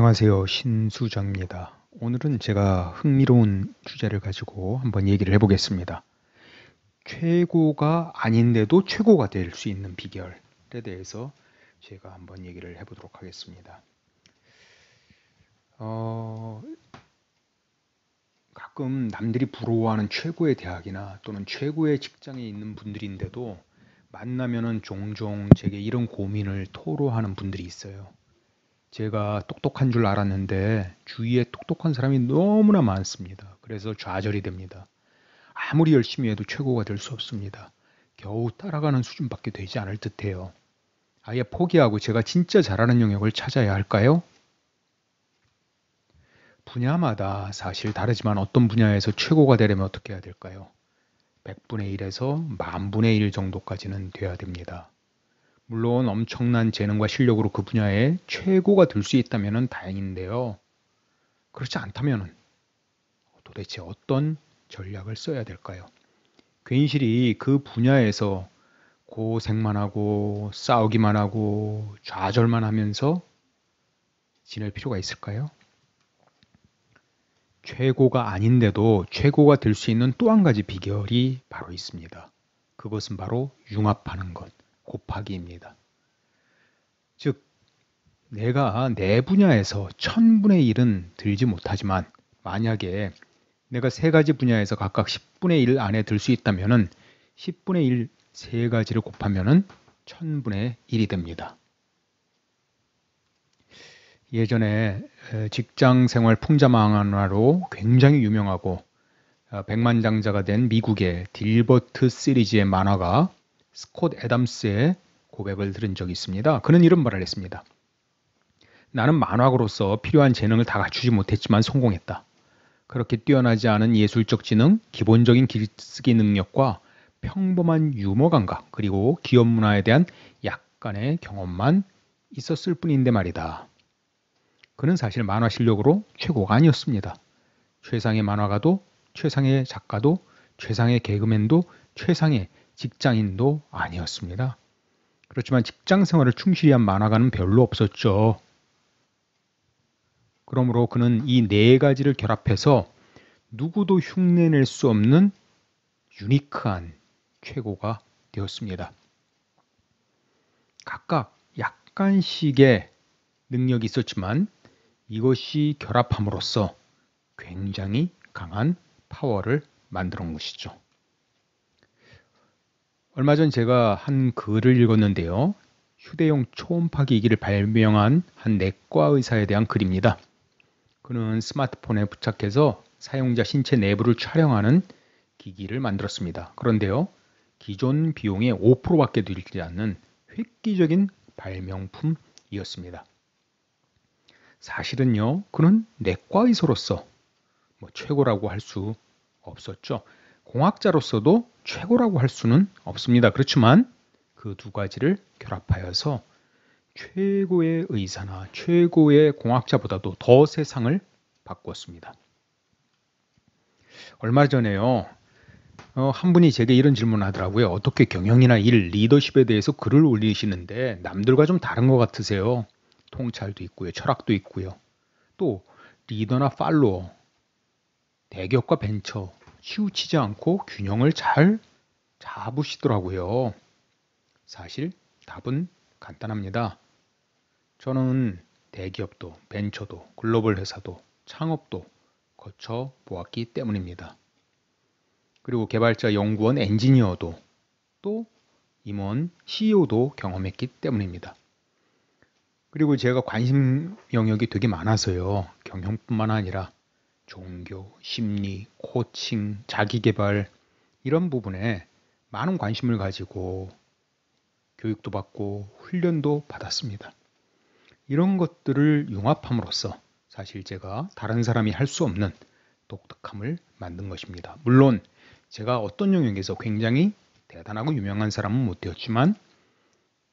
안녕하세요. 신수정입니다. 오늘은 제가 흥미로운 주제를 가지고 한번 얘기를 해보겠습니다. 최고가 아닌데도 최고가 될 수 있는 비결에 대해서 제가 한번 얘기를 해보도록 하겠습니다. 가끔 남들이 부러워하는 최고의 대학이나 또는 최고의 직장에 있는 분들인데도 만나면은 종종 제게 이런 고민을 토로하는 분들이 있어요. 제가 똑똑한 줄 알았는데 주위에 똑똑한 사람이 너무나 많습니다. 그래서 좌절이 됩니다. 아무리 열심히 해도 최고가 될 수 없습니다. 겨우 따라가는 수준밖에 되지 않을 듯해요. 아예 포기하고 제가 진짜 잘하는 영역을 찾아야 할까요? 분야마다 사실 다르지만 어떤 분야에서 최고가 되려면 어떻게 해야 될까요? 100분의 1에서 10,000분의 1 정도까지는 돼야 됩니다. 물론 엄청난 재능과 실력으로 그 분야에 최고가 될 수 있다면 다행인데요. 그렇지 않다면 도대체 어떤 전략을 써야 될까요? 괜시리 그 분야에서 고생만 하고 싸우기만 하고 좌절만 하면서 지낼 필요가 있을까요? 최고가 아닌데도 최고가 될 수 있는 또 한 가지 비결이 바로 있습니다. 그것은 바로 융합하는 것, 곱하기입니다. 즉, 내가 내 분야에서 1000분의 1은 들지 못하지만 만약에 내가 세 가지 분야에서 각각 10분의 1 안에 들 수 있다면 10분의 1 세 가지를 곱하면 1000분의 1이 됩니다. 예전에 직장 생활 풍자 만화로 굉장히 유명하고 백만장자가 된 미국의 딜버트 시리즈의 만화가 스콧 애덤스의 고백을 들은 적이 있습니다. 그는 이런 말을 했습니다. 나는 만화가로서 필요한 재능을 다 갖추지 못했지만 성공했다. 그렇게 뛰어나지 않은 예술적 지능, 기본적인 글쓰기 능력과 평범한 유머 감각, 그리고 기업 문화에 대한 약간의 경험만 있었을 뿐인데 말이다. 그는 사실 만화 실력으로 최고가 아니었습니다. 최상의 만화가도, 최상의 작가도, 최상의 개그맨도, 최상의 직장인도 아니었습니다. 그렇지만 직장 생활을 충실히 한 만화가는 별로 없었죠. 그러므로 그는 이 네 가지를 결합해서 누구도 흉내낼 수 없는 유니크한 최고가 되었습니다. 각각 약간씩의 능력이 있었지만 이것이 결합함으로써 굉장히 강한 파워를 만들어 온 것이죠. 얼마 전 제가 한 글을 읽었는데요. 휴대용 초음파 기기를 발명한 한 내과 의사에 대한 글입니다. 그는 스마트폰에 부착해서 사용자 신체 내부를 촬영하는 기기를 만들었습니다. 그런데요, 기존 비용의 5%밖에 들지 않는 획기적인 발명품이었습니다. 사실은요, 그는 내과 의사로서 최고라고 할 수 없었죠. 공학자로서도 최고라고 할 수는 없습니다. 그렇지만 그 두 가지를 결합하여서 최고의 의사나 최고의 공학자보다도 더 세상을 바꾸었습니다. 얼마 전에요. 한 분이 제게 이런 질문을 하더라고요. 어떻게 경영이나 일, 리더십에 대해서 글을 올리시는데 남들과 좀 다른 것 같으세요. 통찰도 있고요. 철학도 있고요. 또 리더나 팔로워, 대기업과 벤처, 치우치지 않고 균형을 잘 잡으시더라고요. 사실 답은 간단합니다. 저는 대기업도, 벤처도, 글로벌 회사도, 창업도 거쳐 보았기 때문입니다. 그리고 개발자, 연구원, 엔지니어도 또 임원, CEO도 경험했기 때문입니다. 그리고 제가 관심 영역이 되게 많아서요. 경영뿐만 아니라 종교, 심리, 코칭, 자기계발 이런 부분에 많은 관심을 가지고 교육도 받고 훈련도 받았습니다. 이런 것들을 융합함으로써 사실 제가 다른 사람이 할 수 없는 독특함을 만든 것입니다. 물론 제가 어떤 영역에서 굉장히 대단하고 유명한 사람은 못 되었지만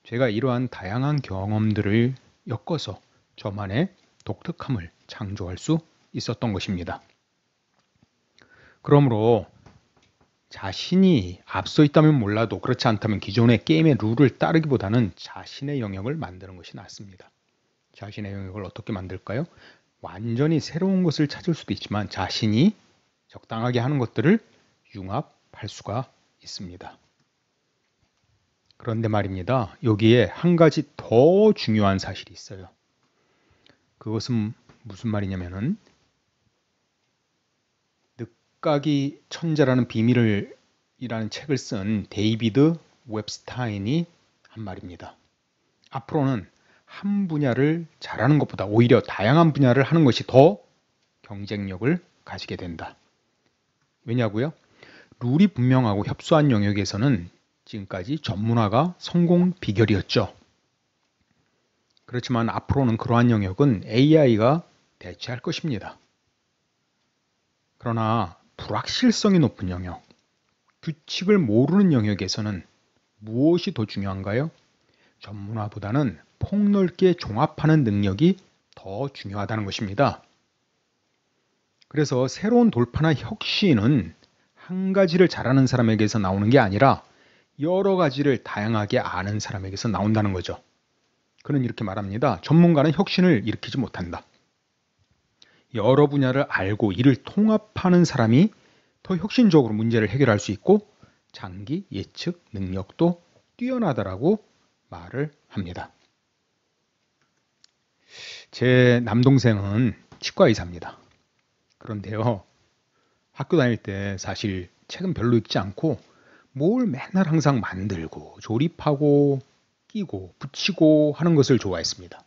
제가 이러한 다양한 경험들을 엮어서 저만의 독특함을 창조할 수 있었던 것입니다. 그러므로 자신이 앞서 있다면 몰라도 그렇지 않다면 기존의 게임의 룰을 따르기보다는 자신의 영역을 만드는 것이 낫습니다. 자신의 영역을 어떻게 만들까요? 완전히 새로운 것을 찾을 수도 있지만 자신이 적당하게 하는 것들을 융합할 수가 있습니다. 그런데 말입니다. 여기에 한 가지 더 중요한 사실이 있어요. 그것은 무슨 말이냐면은 늦가기 천재라는 비밀을 이라는 책을 쓴 데이비드 웹스타인이 한 말입니다. 앞으로는 한 분야를 잘하는 것보다 오히려 다양한 분야를 하는 것이 더 경쟁력을 가지게 된다. 왜냐고요? 룰이 분명하고 협소한 영역에서는 지금까지 전문화가 성공 비결이었죠. 그렇지만 앞으로는 그러한 영역은 AI가 대체할 것입니다. 그러나 불확실성이 높은 영역, 규칙을 모르는 영역에서는 무엇이 더 중요한가요? 전문화보다는 폭넓게 종합하는 능력이 더 중요하다는 것입니다. 그래서 새로운 돌파나 혁신은 한 가지를 잘하는 사람에게서 나오는 게 아니라 여러 가지를 다양하게 아는 사람에게서 나온다는 거죠. 그는 이렇게 말합니다. 전문가는 혁신을 일으키지 못한다. 여러 분야를 알고 이를 통합하는 사람이 더 혁신적으로 문제를 해결할 수 있고 장기 예측 능력도 뛰어나다라고 말을 합니다. 제 남동생은 치과 의사입니다. 그런데요, 학교 다닐 때 사실 책은 별로 읽지 않고 뭘 맨날 항상 만들고 조립하고 끼고 붙이고 하는 것을 좋아했습니다.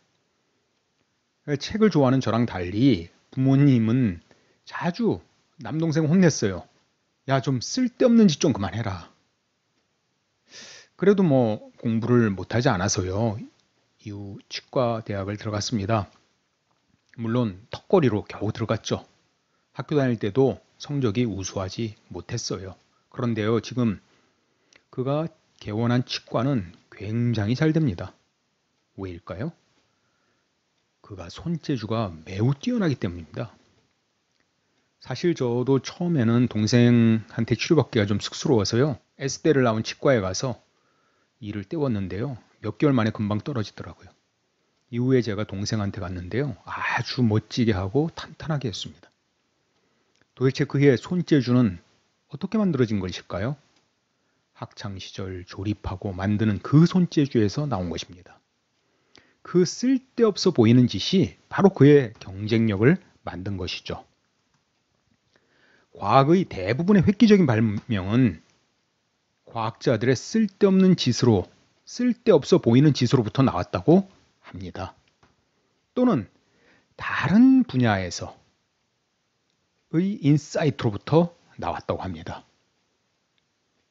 책을 좋아하는 저랑 달리 부모님은 자주 남동생 혼냈어요. 야, 좀 쓸데없는 짓 좀 그만해라. 그래도 뭐 공부를 못하지 않아서요. 이후 치과 대학을 들어갔습니다. 물론 턱걸이로 겨우 들어갔죠. 학교 다닐 때도 성적이 우수하지 못했어요. 그런데요, 지금 그가 개원한 치과는 굉장히 잘 됩니다. 왜일까요? 그가 손재주가 매우 뛰어나기 때문입니다. 사실 저도 처음에는 동생한테 치료받기가 좀 쑥스러워서요. S대를 나온 치과에 가서 일을 때웠는데요. 몇 개월 만에 금방 떨어지더라고요. 이후에 제가 동생한테 갔는데요. 아주 멋지게 하고 탄탄하게 했습니다. 도대체 그의 손재주는 어떻게 만들어진 것일까요? 학창시절 조립하고 만드는 그 손재주에서 나온 것입니다. 그 쓸데없어 보이는 짓이 바로 그의 경쟁력을 만든 것이죠. 과학의 대부분의 획기적인 발명은 과학자들의 쓸데없는 짓으로, 쓸데없어 보이는 짓으로부터 나왔다고 합니다. 또는 다른 분야에서의 인사이트로부터 나왔다고 합니다.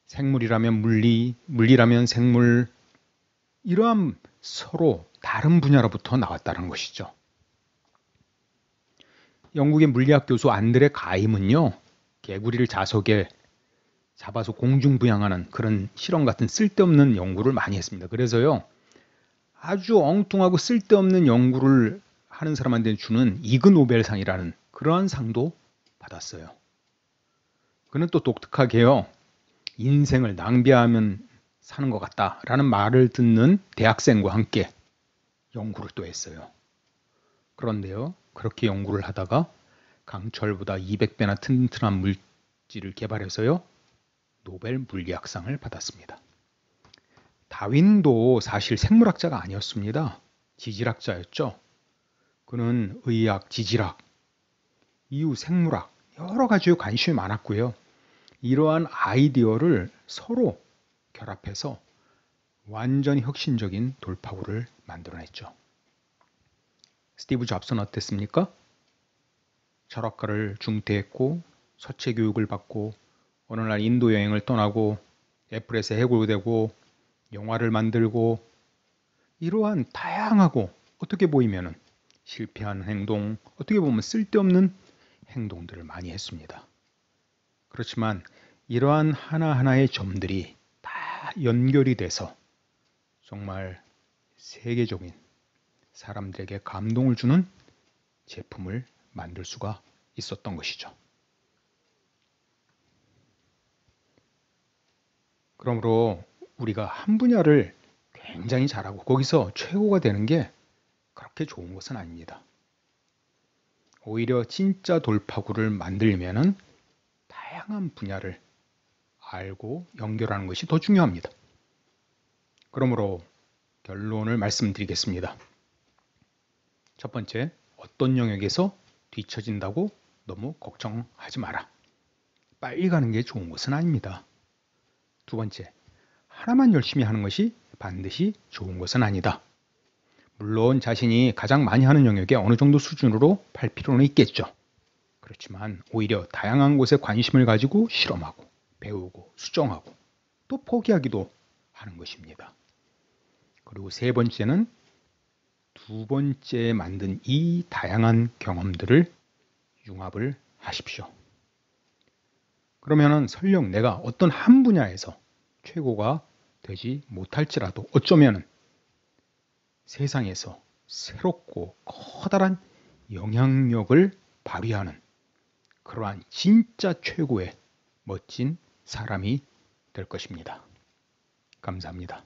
생물이라면 물리, 물리라면 생물, 이러한 서로 다른 분야로부터 나왔다는 것이죠. 영국의 물리학 교수 안드레 가임은요, 개구리를 자석에 잡아서 공중부양하는 그런 실험 같은 쓸데없는 연구를 많이 했습니다. 그래서요, 아주 엉뚱하고 쓸데없는 연구를 하는 사람한테 주는 이그노벨상이라는 그러한 상도 받았어요. 그는 또 독특하게요, 인생을 낭비하면 사는 것 같다라는 말을 듣는 대학생과 함께 연구를 또 했어요. 그런데요, 그렇게 연구를 하다가 강철보다 200배나 튼튼한 물질을 개발해서요, 노벨 물리학상을 받았습니다. 다윈도 사실 생물학자가 아니었습니다. 지질학자였죠. 그는 의학, 지질학, 이후 생물학 여러 가지에 관심이 많았고요. 이러한 아이디어를 서로 결합해서 완전히 혁신적인 돌파구를 만들어냈죠. 스티브 잡스는 어땠습니까? 철학가를 중퇴했고 서체 교육을 받고 어느 날 인도 여행을 떠나고 애플에서 해고되고 영화를 만들고 이러한 다양하고 어떻게 보이면 실패한 행동, 어떻게 보면 쓸데없는 행동들을 많이 했습니다. 그렇지만 이러한 하나하나의 점들이 다 연결이 돼서 정말 세계적인 사람들에게 감동을 주는 제품을 만들 수가 있었던 것이죠. 그러므로 우리가 한 분야를 굉장히 잘하고 거기서 최고가 되는 게 그렇게 좋은 것은 아닙니다. 오히려 진짜 돌파구를 만들려면 다양한 분야를 알고 연결하는 것이 더 중요합니다. 그러므로 결론을 말씀드리겠습니다. 첫 번째, 어떤 영역에서 뒤처진다고 너무 걱정하지 마라. 빨리 가는 게 좋은 것은 아닙니다. 두 번째, 하나만 열심히 하는 것이 반드시 좋은 것은 아니다. 물론 자신이 가장 많이 하는 영역에 어느 정도 수준으로 팔 필요는 있겠죠. 그렇지만 오히려 다양한 곳에 관심을 가지고 실험하고 배우고 수정하고 또 포기하기도 하는 것입니다. 그리고 세 번째는 두 번째에 만든 이 다양한 경험들을 융합을 하십시오. 그러면은 설령 내가 어떤 한 분야에서 최고가 되지 못할지라도 어쩌면은 세상에서 새롭고 커다란 영향력을 발휘하는 그러한 진짜 최고의 멋진 사람이 될 것입니다. 감사합니다.